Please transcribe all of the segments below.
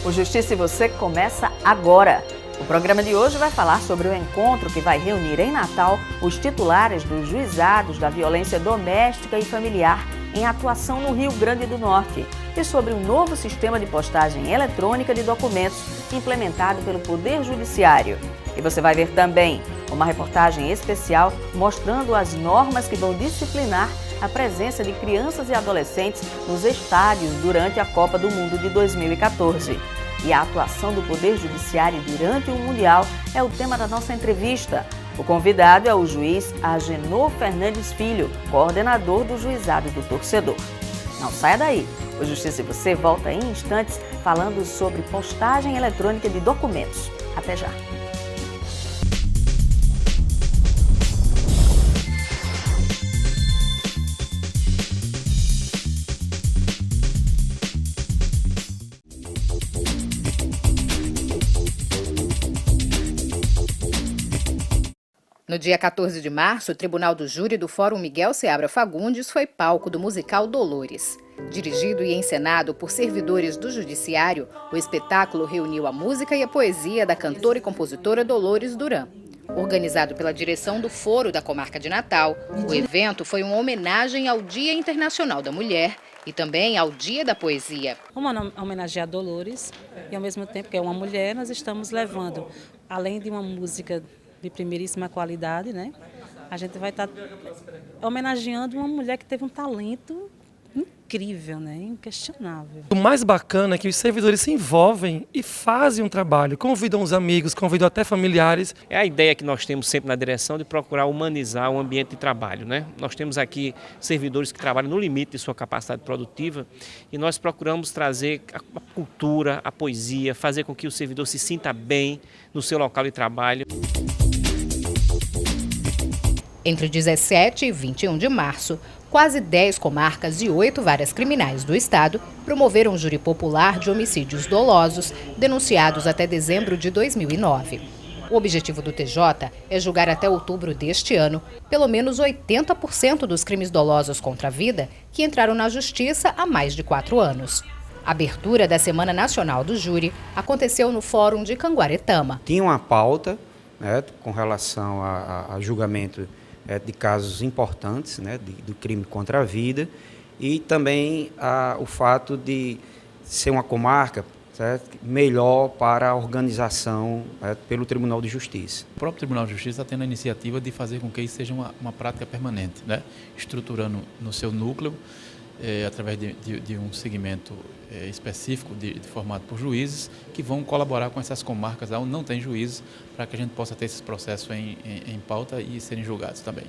O Justiça e Você começa agora. O programa de hoje vai falar sobre o encontro que vai reunir em Natal os titulares dos juizados da violência doméstica e familiar em atuação no Rio Grande do Norte e sobre um novo sistema de postagem eletrônica de documentos implementado pelo Poder Judiciário. E você vai ver também uma reportagem especial mostrando as normas que vão disciplinar a presença de crianças e adolescentes nos estádios durante a Copa do Mundo de 2014. E a atuação do Poder Judiciário durante o Mundial é o tema da nossa entrevista. O convidado é o juiz Agenor Fernandes Filho, coordenador do Juizado do Torcedor. Não saia daí! O Justiça e Você volta em instantes falando sobre postagem eletrônica de documentos. Até já! No dia 14 de março, o Tribunal do Júri do Fórum Miguel Seabra Fagundes foi palco do musical Dolores. Dirigido e encenado por servidores do Judiciário, o espetáculo reuniu a música e a poesia da cantora e compositora Dolores Duran. Organizado pela direção do Foro da Comarca de Natal, o evento foi uma homenagem ao Dia Internacional da Mulher e também ao Dia da Poesia. Uma homenagem a Dolores e, ao mesmo tempo que é uma mulher, nós estamos levando, além de uma música de primeiríssima qualidade, né? A gente vai estar homenageando uma mulher que teve um talento incrível, né? Inquestionável. O mais bacana é que os servidores se envolvem e fazem um trabalho, convidam os amigos, convidam até familiares. É a ideia que nós temos sempre na direção de procurar humanizar o ambiente de trabalho, né? Nós temos aqui servidores que trabalham no limite de sua capacidade produtiva e nós procuramos trazer a cultura, a poesia, fazer com que o servidor se sinta bem no seu local de trabalho. Entre 17 e 21 de março, quase 10 comarcas e 8 varas criminais do estado promoveram um júri popular de homicídios dolosos denunciados até dezembro de 2009. O objetivo do TJ é julgar até outubro deste ano pelo menos 80% dos crimes dolosos contra a vida que entraram na justiça há mais de 4 anos. A abertura da Semana Nacional do Júri aconteceu no Fórum de Canguaretama. Tinha uma pauta, né, com relação a julgamento de casos importantes, né, do crime contra a vida e também o fato de ser uma comarca, certo, melhor para a organização pelo Tribunal de Justiça. O próprio Tribunal de Justiça está tendo a iniciativa de fazer com que isso seja uma prática permanente, né, estruturando no seu núcleo, através de um segmento específico formado por juízes que vão colaborar com essas comarcas onde não tem juízes para que a gente possa ter esses processos em pauta e serem julgados também.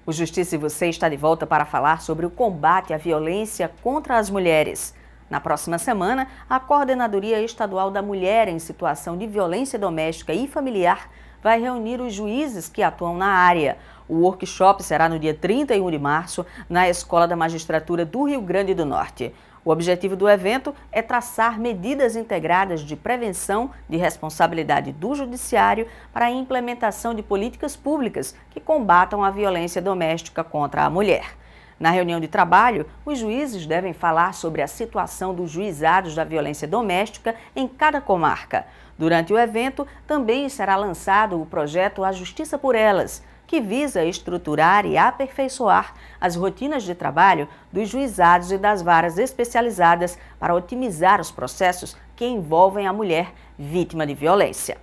O Justiça e Você está de volta para falar sobre o combate à violência contra as mulheres. Na próxima semana, a Coordenadoria Estadual da Mulher em Situação de Violência Doméstica e Familiar vai reunir os juízes que atuam na área. O workshop será no dia 31 de março, na Escola da Magistratura do Rio Grande do Norte. O objetivo do evento é traçar medidas integradas de prevenção de responsabilidade do Judiciário para a implementação de políticas públicas que combatam a violência doméstica contra a mulher. Na reunião de trabalho, os juízes devem falar sobre a situação dos juizados da violência doméstica em cada comarca. Durante o evento, também será lançado o projeto A Justiça por Elas, que visa estruturar e aperfeiçoar as rotinas de trabalho dos juizados e das varas especializadas para otimizar os processos que envolvem a mulher vítima de violência.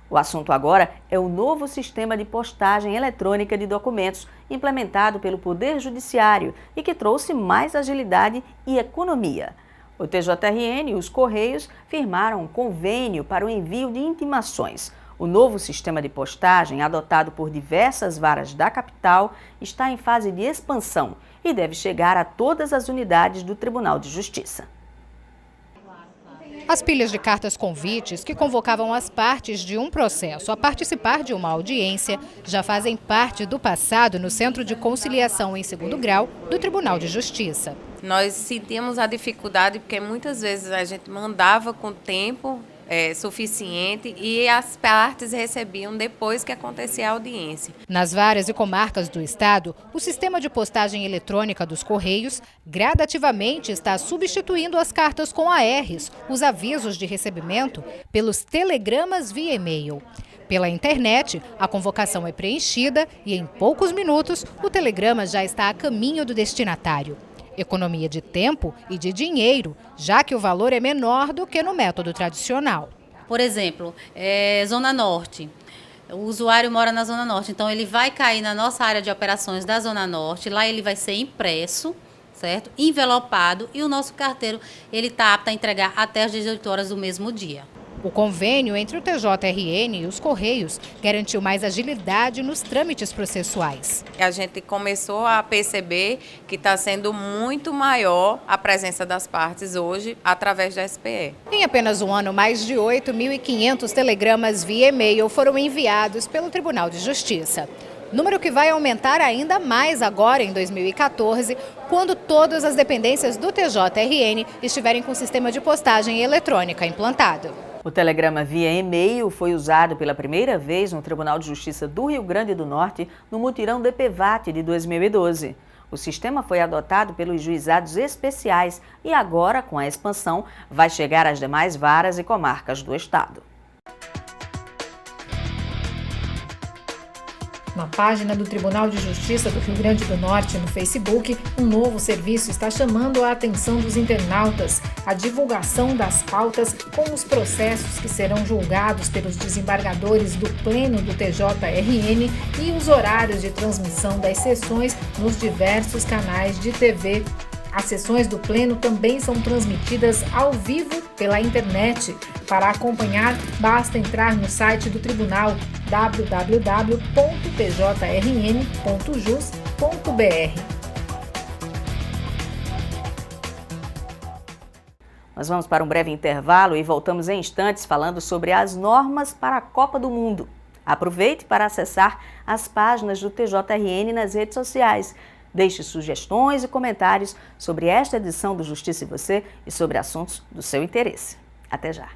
O assunto agora é o novo sistema de postagem eletrônica de documentos implementado pelo Poder Judiciário e que trouxe mais agilidade e economia. O TJRN e os Correios firmaram um convênio para o envio de intimações. O novo sistema de postagem, adotado por diversas varas da capital, está em fase de expansão e deve chegar a todas as unidades do Tribunal de Justiça. As pilhas de cartas convites que convocavam as partes de um processo a participar de uma audiência já fazem parte do passado no Centro de Conciliação em Segundo Grau do Tribunal de Justiça. Nós sentimos a dificuldade porque muitas vezes a gente mandava com tempo suficiente e as partes recebiam depois que acontecia a audiência. Nas varas e comarcas do estado, o sistema de postagem eletrônica dos Correios gradativamente está substituindo as cartas com ARs, os avisos de recebimento, pelos telegramas via e-mail. Pela internet, a convocação é preenchida e, em poucos minutos, o telegrama já está a caminho do destinatário. Economia de tempo e de dinheiro, já que o valor é menor do que no método tradicional. Por exemplo, Zona Norte. O usuário mora na Zona Norte, então ele vai cair na nossa área de operações da Zona Norte, lá ele vai ser impresso, certo? Envelopado, e o nosso carteiro ele está apto a entregar até às 18 horas do mesmo dia. O convênio entre o TJRN e os Correios garantiu mais agilidade nos trâmites processuais. A gente começou a perceber que está sendo muito maior a presença das partes hoje através da SPE. Em apenas um ano, mais de 8.500 telegramas via e-mail foram enviados pelo Tribunal de Justiça. Número que vai aumentar ainda mais agora em 2014, quando todas as dependências do TJRN estiverem com o sistema de postagem eletrônica implantado. O telegrama via e-mail foi usado pela primeira vez no Tribunal de Justiça do Rio Grande do Norte no mutirão DPVAT de 2012. O sistema foi adotado pelos juizados especiais e agora, com a expansão, vai chegar às demais varas e comarcas do estado. Na página do Tribunal de Justiça do Rio Grande do Norte, no Facebook, um novo serviço está chamando a atenção dos internautas: a divulgação das pautas com os processos que serão julgados pelos desembargadores do Pleno do TJRN e os horários de transmissão das sessões nos diversos canais de TV. As sessões do Pleno também são transmitidas ao vivo pela internet. Para acompanhar, basta entrar no site do Tribunal www.tjrn.jus.br. Nós vamos para um breve intervalo e voltamos em instantes falando sobre as normas para a Copa do Mundo. Aproveite para acessar as páginas do TJRN nas redes sociais. Deixe sugestões e comentários sobre esta edição do Justiça e Você e sobre assuntos do seu interesse. Até já!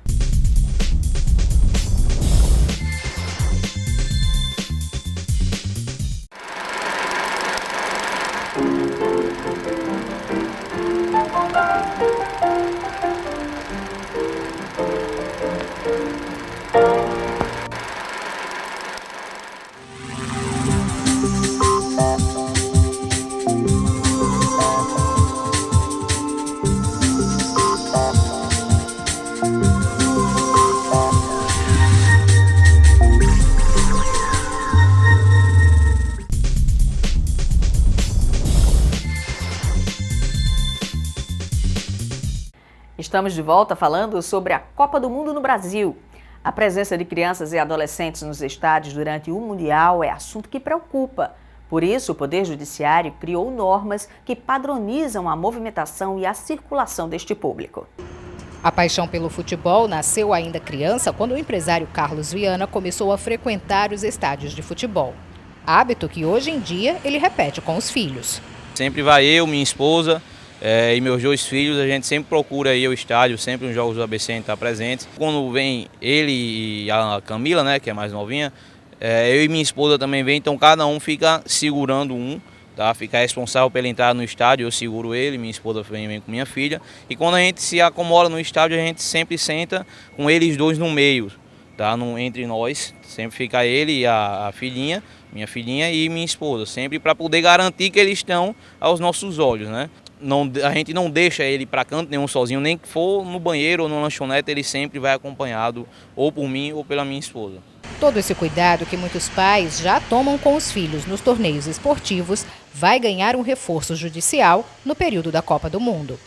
Estamos de volta falando sobre a Copa do Mundo no Brasil. A presença de crianças e adolescentes nos estádios durante o Mundial é assunto que preocupa. Por isso, o Poder Judiciário criou normas que padronizam a movimentação e a circulação deste público. A paixão pelo futebol nasceu ainda criança quando o empresário Carlos Viana começou a frequentar os estádios de futebol. Hábito que hoje em dia ele repete com os filhos. Sempre vai eu, minha esposa e meus dois filhos, a gente sempre procura ir ao estádio, sempre nos jogos do ABC a gente está presente. Quando vem ele e a Camila, né, que é mais novinha, eu e minha esposa também vem, então cada um fica segurando um, tá? Fica responsável pela entrada no estádio, eu seguro ele, minha esposa vem com minha filha. E quando a gente se acomoda no estádio, a gente sempre senta com eles dois no meio, tá? Entre nós, sempre fica ele e a filhinha, minha filhinha e minha esposa, sempre para poder garantir que eles estão aos nossos olhos, né? A gente não deixa ele para canto nenhum sozinho, nem que for no banheiro ou no lanchonete, ele sempre vai acompanhado ou por mim ou pela minha esposa. Todo esse cuidado que muitos pais já tomam com os filhos nos torneios esportivos vai ganhar um reforço judicial no período da Copa do Mundo.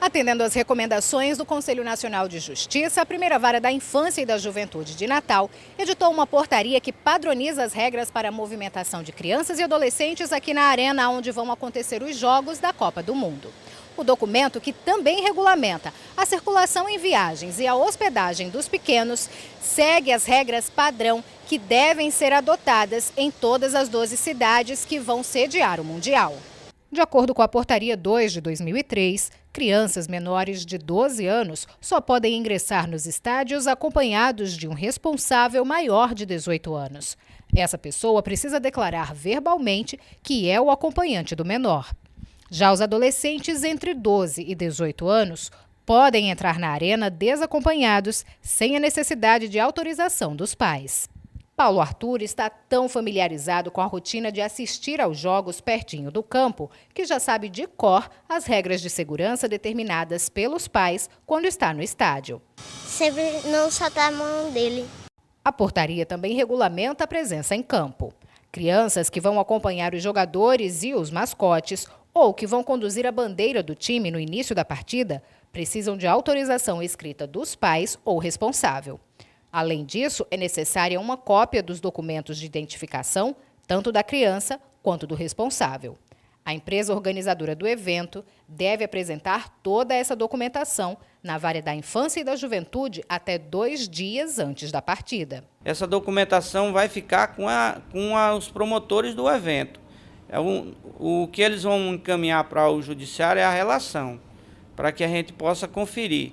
Atendendo às recomendações do Conselho Nacional de Justiça, a primeira vara da Infância e da Juventude de Natal editou uma portaria que padroniza as regras para a movimentação de crianças e adolescentes aqui na arena onde vão acontecer os Jogos da Copa do Mundo. O documento, que também regulamenta a circulação em viagens e a hospedagem dos pequenos, segue as regras padrão que devem ser adotadas em todas as 12 cidades que vão sediar o Mundial. De acordo com a Portaria 2 de 2003, Crianças menores de 12 anos só podem ingressar nos estádios acompanhados de um responsável maior de 18 anos. Essa pessoa precisa declarar verbalmente que é o acompanhante do menor. Já os adolescentes entre 12 e 18 anos podem entrar na arena desacompanhados, sem a necessidade de autorização dos pais. Paulo Arthur está tão familiarizado com a rotina de assistir aos jogos pertinho do campo que já sabe de cor as regras de segurança determinadas pelos pais quando está no estádio. Sempre não soltar a mão dele. A portaria também regulamenta a presença em campo. Crianças que vão acompanhar os jogadores e os mascotes ou que vão conduzir a bandeira do time no início da partida precisam de autorização escrita dos pais ou responsável. Além disso, é necessária uma cópia dos documentos de identificação, tanto da criança quanto do responsável. A empresa organizadora do evento deve apresentar toda essa documentação na Vara da Infância e da Juventude até 2 dias antes da partida. Essa documentação vai ficar com os promotores do evento. O que eles vão encaminhar para o judiciário é a relação, para que a gente possa conferir.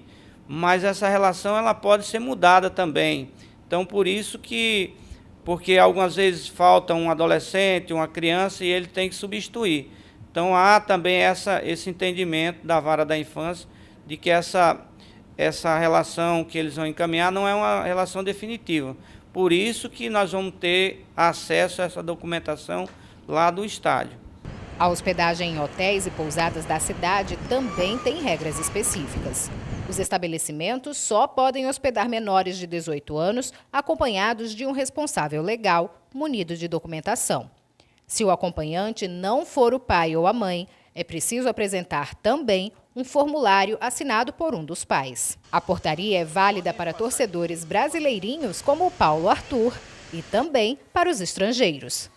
Mas essa relação ela pode ser mudada também. Então, por isso porque algumas vezes falta um adolescente, uma criança, e ele tem que substituir. Então, há também esse entendimento da Vara da Infância de que essa relação que eles vão encaminhar não é uma relação definitiva. Por isso que nós vamos ter acesso a essa documentação lá do estádio. A hospedagem em hotéis e pousadas da cidade também tem regras específicas. Os estabelecimentos só podem hospedar menores de 18 anos acompanhados de um responsável legal munido de documentação. Se o acompanhante não for o pai ou a mãe, é preciso apresentar também um formulário assinado por um dos pais. A portaria é válida para torcedores brasileirinhos como o Paulo Arthur e também para os estrangeiros.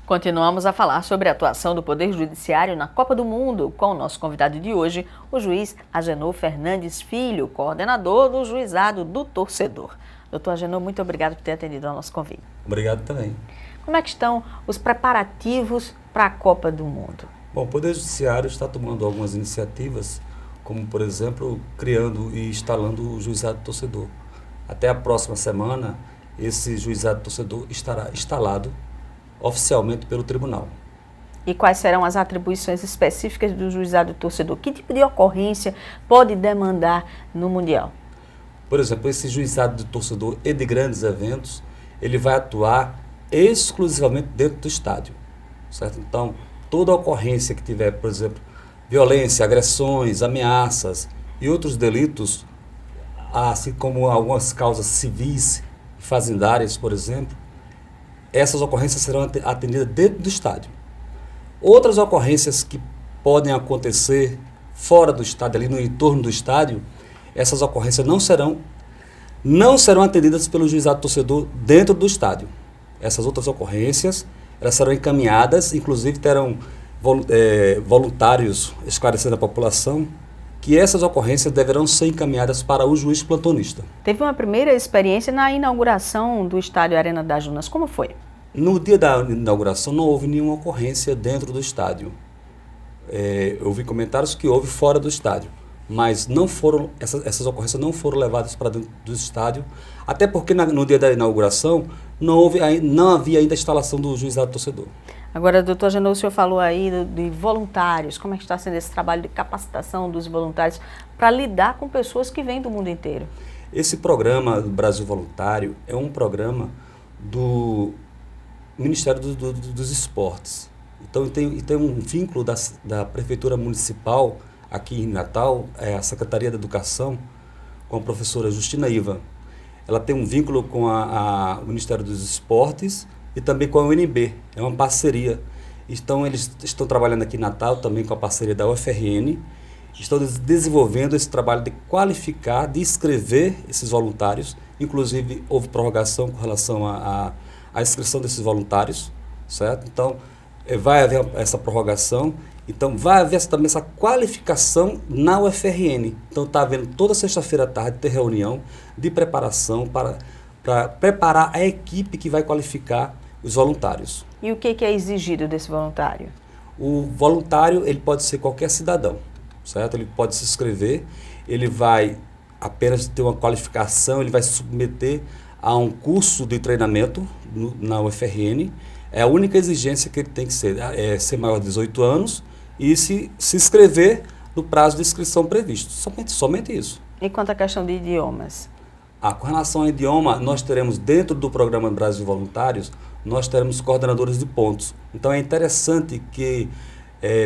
Continuamos a falar sobre a atuação do Poder Judiciário na Copa do Mundo com o nosso convidado de hoje, o juiz Agenor Fernandes Filho, coordenador do Juizado do Torcedor. Doutor Agenor, muito obrigado por ter atendido ao nosso convite. Obrigado também. Como é que estão os preparativos para a Copa do Mundo? Bom, o Poder Judiciário está tomando algumas iniciativas, como, por exemplo, criando e instalando o Juizado do Torcedor. Até a próxima semana, esse Juizado do Torcedor estará instalado oficialmente pelo tribunal. E quais serão as atribuições específicas do Juizado do Torcedor? Que tipo de ocorrência pode demandar no Mundial? Por exemplo, esse Juizado do Torcedor e de grandes eventos, ele vai atuar exclusivamente dentro do estádio, certo? Então, toda ocorrência que tiver, por exemplo, violência, agressões, ameaças e outros delitos, assim como algumas causas civis e fazendárias, por exemplo, essas ocorrências serão atendidas dentro do estádio. Outras ocorrências que podem acontecer fora do estádio, ali no entorno do estádio, essas ocorrências não serão atendidas pelo Juizado do Torcedor dentro do estádio. Essas outras ocorrências, elas serão encaminhadas, inclusive terão voluntários esclarecendo a população que essas ocorrências deverão ser encaminhadas para o juiz plantonista. Teve uma primeira experiência na inauguração do estádio Arena das Dunas. Como foi? No dia da inauguração não houve nenhuma ocorrência dentro do estádio. Eu vi comentários que houve fora do estádio, mas não foram, essas ocorrências não foram levadas para dentro do estádio, até porque no dia da inauguração não havia ainda a instalação do Juizado do Torcedor. Agora, doutor Agenor, o senhor falou aí de voluntários. Como é que está sendo esse trabalho de capacitação dos voluntários para lidar com pessoas que vêm do mundo inteiro? Esse programa do Brasil Voluntário é um programa do Ministério dos Esportes. Então, tem um vínculo da Prefeitura Municipal aqui em Natal, a Secretaria da Educação, com a professora Justina Iva. Ela tem um vínculo com o Ministério dos Esportes e também com a UNB, é uma parceria. Então, eles estão trabalhando aqui em Natal também com a parceria da UFRN, estão desenvolvendo esse trabalho de qualificar, de inscrever esses voluntários, inclusive houve prorrogação com relação à inscrição desses voluntários, certo? Então, vai haver essa prorrogação, então vai haver também essa qualificação na UFRN. Então, está havendo toda sexta-feira à tarde ter reunião de preparação para preparar a equipe que vai qualificar os voluntários. E o que é exigido desse voluntário? O voluntário, ele pode ser qualquer cidadão. certo? Ele pode se inscrever, ele vai apenas ter uma qualificação, ele vai se submeter a um curso de treinamento na UFRN. É a única exigência que ele tem que ser, ser maior de 18 anos e se inscrever no prazo de inscrição previsto. Somente isso. E quanto à questão de idiomas? Com relação ao idioma, nós teremos dentro do programa Brasil Voluntários, nós teremos coordenadores de pontos. Então é interessante que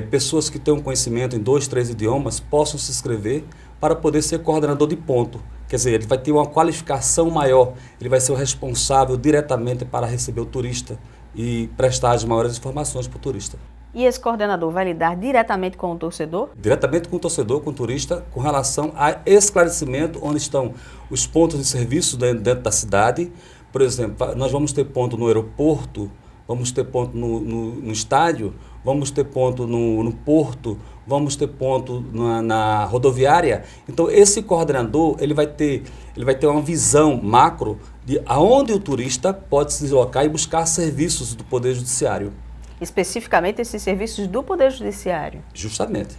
pessoas que tenham conhecimento em 2, 3 idiomas possam se inscrever para poder ser coordenador de ponto. Quer dizer, ele vai ter uma qualificação maior, ele vai ser o responsável diretamente para receber o turista e prestar as maiores informações para o turista. E esse coordenador vai lidar diretamente com o torcedor? Diretamente com o torcedor, com o turista, com relação a esclarecimento onde estão os pontos de serviço dentro da cidade. Por exemplo, nós vamos ter ponto no aeroporto, vamos ter ponto no estádio, vamos ter ponto no porto, vamos ter ponto na rodoviária. Então, esse coordenador ele vai ter uma visão macro de aonde o turista pode se deslocar e buscar serviços do Poder Judiciário. Especificamente esses serviços do Poder Judiciário? Justamente.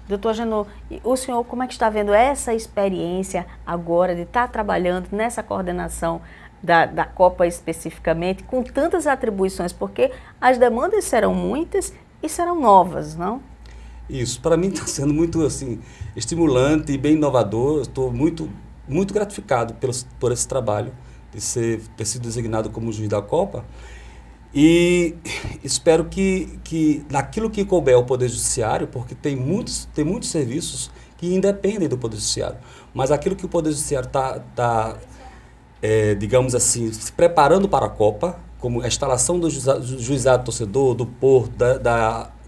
Doutor Agenor, o senhor como é que está vendo essa experiência agora de estar trabalhando nessa coordenação da Copa especificamente, com tantas atribuições, porque as demandas serão muitas e serão novas, não? Isso, para mim está sendo muito assim, estimulante e bem inovador. Estou muito gratificado por esse trabalho, de ter sido designado como juiz da Copa. E espero que naquilo que couber ao Poder Judiciário, porque tem muitos serviços que independem do Poder Judiciário, mas aquilo que o Poder Judiciário está digamos assim, se preparando para a Copa, como a instalação do juizado torcedor, do porto,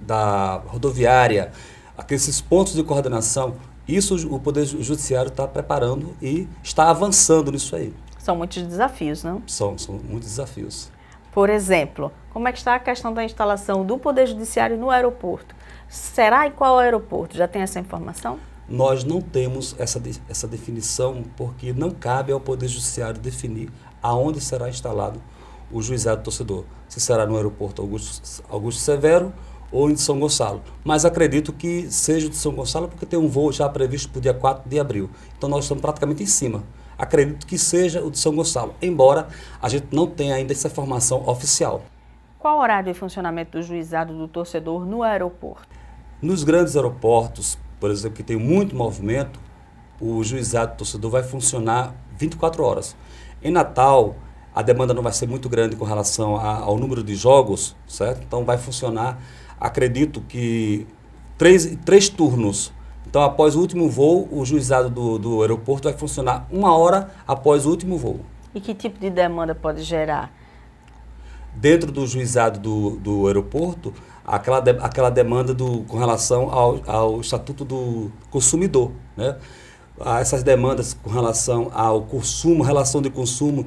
da rodoviária, aqueles pontos de coordenação, isso o Poder Judiciário está preparando e está avançando nisso aí. São muitos desafios, não? São muitos desafios. Por exemplo, como é que está a questão da instalação do Poder Judiciário no aeroporto? Será em qual aeroporto? Já tem essa informação? Nós não temos essa definição, porque não cabe ao Poder Judiciário definir aonde será instalado o juizado torcedor. Se será no aeroporto Augusto Severo ou em São Gonçalo. Mas acredito que seja de São Gonçalo, porque tem um voo já previsto para o dia 4 de abril. Então nós estamos praticamente em cima. Acredito que seja o de São Gonçalo, embora a gente não tenha ainda essa informação oficial. Qual o horário de funcionamento do juizado do torcedor no aeroporto? Nos grandes aeroportos, por exemplo, que tem muito movimento, o juizado do torcedor vai funcionar 24 horas. Em Natal, a demanda não vai ser muito grande com relação ao número de jogos, certo? Então vai funcionar, acredito que, três turnos. Então, após o último voo, o juizado do aeroporto vai funcionar 1 hora após o último voo. E que tipo de demanda pode gerar? Dentro do juizado do aeroporto, aquela demanda com relação ao Estatuto do Consumidor, né? Essas demandas com relação ao consumo, relação de consumo,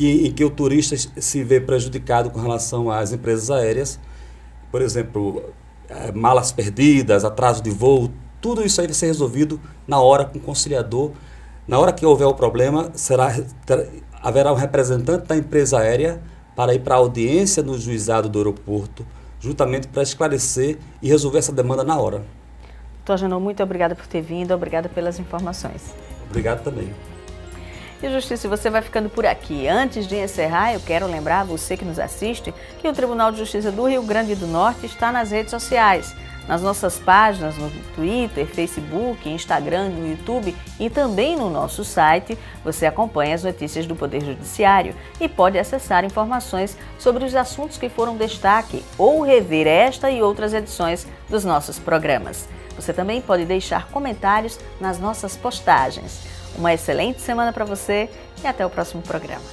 em que o turista se vê prejudicado com relação às empresas aéreas. Por exemplo, malas perdidas, atraso de voo, tudo isso aí vai ser resolvido na hora com o conciliador. Na hora que houver o problema, haverá um representante da empresa aérea para ir para a audiência no juizado do aeroporto, justamente para esclarecer e resolver essa demanda na hora. Doutor Agenor, muito obrigada por ter vindo, obrigada pelas informações. Obrigado também. E Justiça, você vai ficando por aqui. Antes de encerrar, eu quero lembrar você que nos assiste que o Tribunal de Justiça do Rio Grande do Norte está nas redes sociais, nas nossas páginas no Twitter, Facebook, Instagram, no YouTube e também no nosso site. Você acompanha as notícias do Poder Judiciário e pode acessar informações sobre os assuntos que foram destaque ou rever esta e outras edições dos nossos programas. Você também pode deixar comentários nas nossas postagens. Uma excelente semana para você e até o próximo programa.